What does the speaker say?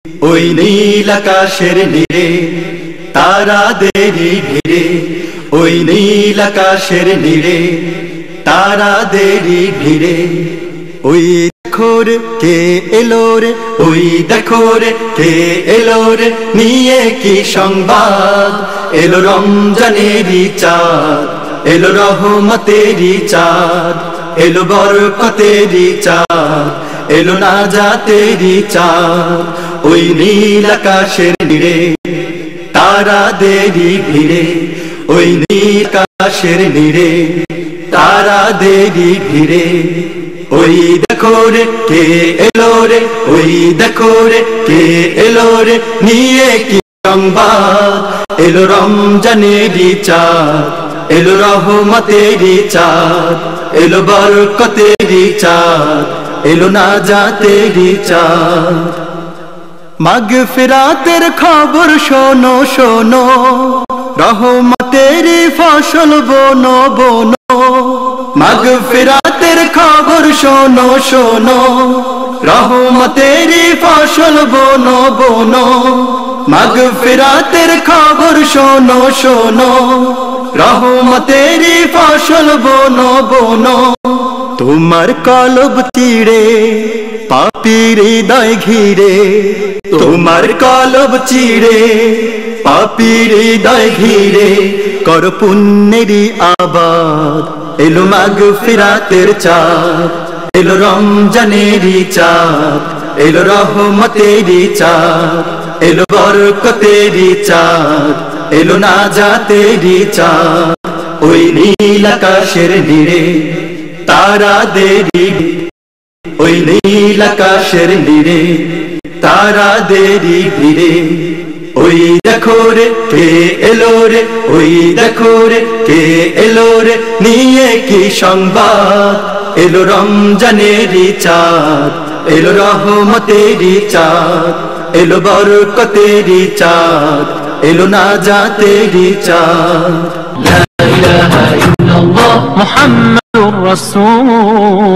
ওই নীল আকাশের নীড়ে তারাদেরই ভিড়ে, ওই নীল আকাশের নীড়ে তারাদেরই ভিড়ে। ওই দেখো রে কে এলো রে, ওই দেখো রে কে এলো রে, নিয়ে কি সংবাদ, এলো রমজানেরই চাঁদ, এলো রহমতেরই চাঁদ, এলো বরকতেরই চাঁদ, এলো নাজাতেরই চাঁদ। ওই নীল আকাশের নীড়ে তারাদেরই ভিড়ে, ওই নীল আকাশের নীড়ে তারাদেরই ভিড়ে। ওই দেখো রে কে এলো রে, ওই দেখো রে কে এলো রে, নিয়ে কি সংবাদ, এলো রমজানেরই চাঁদ, এলো রহমতেরই চাঁদ, এলো বরকতেরই চাঁদ, এলো নাজাতেরই চাঁদ। মাগফিরাতের খবর শোনো শোনো, রহমতেরই ফসল বোনো বোনো। মাগফিরাতের খবর শোনো শোনো, রহমতেরই ফসল বোনো বোনো। মাগফিরাতের খবর শোনো শোনো, রহমতেরই ফসল বোনো বোনো। তোমার কলব চিড়ে পাপীর হৃদয় ঘিরে, তোমার কলব চিড়ে পাপীর হৃদয় ঘিরে, কর পুণ্যেরই আবাদ। এলো মাগফিরাতের চাঁদ, এলো রমজানেরই চাঁদ, এলো রহমতেরই চাঁদ, এলো বরকতেরই চাঁদ, এলো নাজাতেরই চাঁদ। ওই নীল আকাশের নীড়ে তারাদেরই, ওই নীল আকাশের নীড়ে তারাদেরই ভিড়ে। ওই দেখো রে কে এলো রে, ওই দেখো রে কে এলো রে, নিয়ে কি সংবাদ, এলো রমজানেরই চাঁদ, এলো রহমতেরই চাঁদ, এলো বরকতেরই চাঁদ, এলো নাজাতেরই চাঁদ। লা ইলাহা ইল্লাল্লাহ মুহাম্মাদুর রাসূলুল্লাহ।